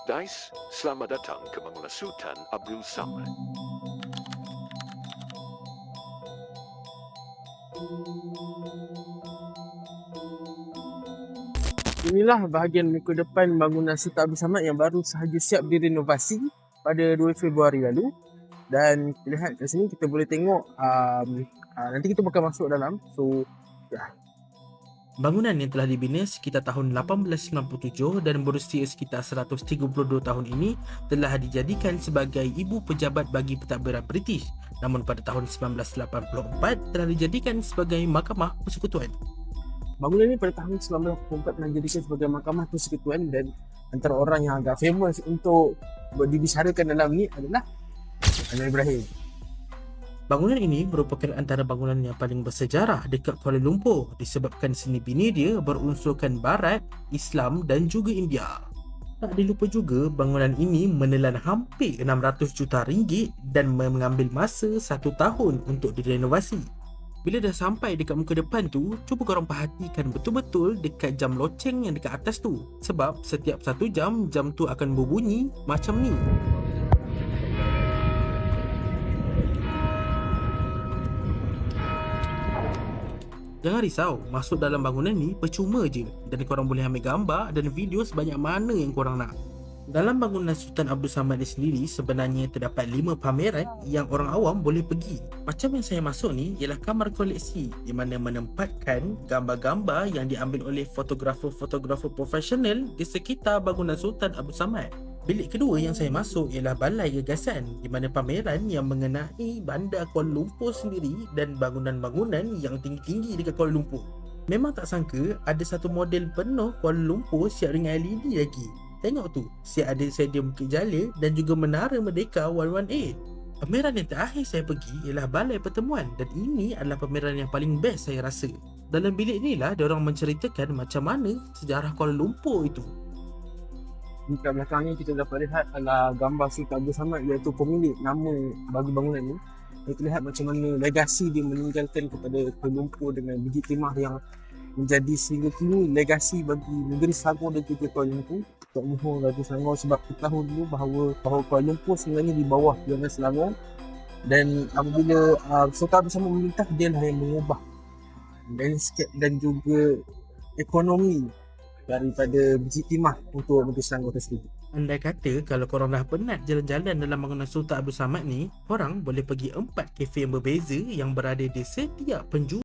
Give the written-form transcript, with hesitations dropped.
Guys, selamat datang ke bangunan Sultan Abdul Samad. Inilah bahagian muka depan bangunan Sultan Abdul Samad yang baru sahaja siap direnovasi pada 2 Februari lalu. Dan kita lihat kat sini kita boleh tengok nanti kita bakal masuk dalam. So, ya. Bangunan yang telah dibina sekitar tahun 1897 dan berusia sekitar 132 tahun ini telah dijadikan sebagai ibu pejabat bagi pentadbiran British. Namun pada tahun 1984 telah dijadikan sebagai Mahkamah Persekutuan. Bangunan ini pada tahun 1984 telah dijadikan sebagai Mahkamah Persekutuan, dan antara orang yang agak famous untuk dibicarakan dalam ni adalah Anwar Ibrahim. Bangunan ini merupakan antara bangunan yang paling bersejarah dekat Kuala Lumpur disebabkan seni bina dia berunsurkan Barat, Islam dan juga India. Tak dilupa juga bangunan ini menelan hampir 600 juta ringgit dan mengambil masa 1 tahun untuk direnovasi. Bila dah sampai dekat muka depan tu, cuba korang perhatikan betul-betul dekat jam loceng yang dekat atas tu. Sebab setiap 1 jam, jam tu akan berbunyi macam ni. Jangan risau, masuk dalam bangunan ni percuma je dan korang boleh ambil gambar dan video sebanyak mana yang korang nak. Dalam bangunan Sultan Abdul Samad ni sendiri sebenarnya terdapat 5 pameran yang orang awam boleh pergi. Macam yang saya masuk ni ialah kamar koleksi di mana menempatkan gambar-gambar yang diambil oleh fotografer-fotografer profesional di sekitar bangunan Sultan Abdul Samad. Bilik kedua yang saya masuk ialah Balai Gagasan di mana pameran yang mengenai bandar Kuala Lumpur sendiri dan bangunan-bangunan yang tinggi-tinggi dekat Kuala Lumpur. Memang tak sangka ada satu model penuh Kuala Lumpur siap dengan LED lagi. Tengok tu, siap ada Stadium Bukit Jalil dan juga Menara Merdeka 118. Pameran yang terakhir saya pergi ialah Balai Pertemuan dan ini adalah pameran yang paling best saya rasa. Dalam bilik inilah diorang menceritakan macam mana sejarah Kuala Lumpur itu. Di belakang ni kita dapat lihat adalah gambar Sultan Abdul Samad, iaitu pemilik nama bagi bangunan ni. Kita lihat macam mana legasi dia meninggalkan kepada Kuala Lumpur dengan biji timah yang menjadi sehingga kini legasi bagi negeri Selangor dan juga Kuala Lumpur. Tok Muhor Raja Selangor, sebab kita tahu dulu bahawa Kuala Lumpur sebenarnya di bawah Kelantan Selangor, dan apabila Sultan Abdul Samad memerintah, dia lah yang mengubah landscape dan juga ekonomi daripada biji timah untuk negeri Selangor tersebut. Andai kata kalau korang dah penat jalan-jalan dalam bangunan Sultan Abdul Samad ni, korang boleh pergi 4 kafe yang berbeza yang berada di setiap penjuru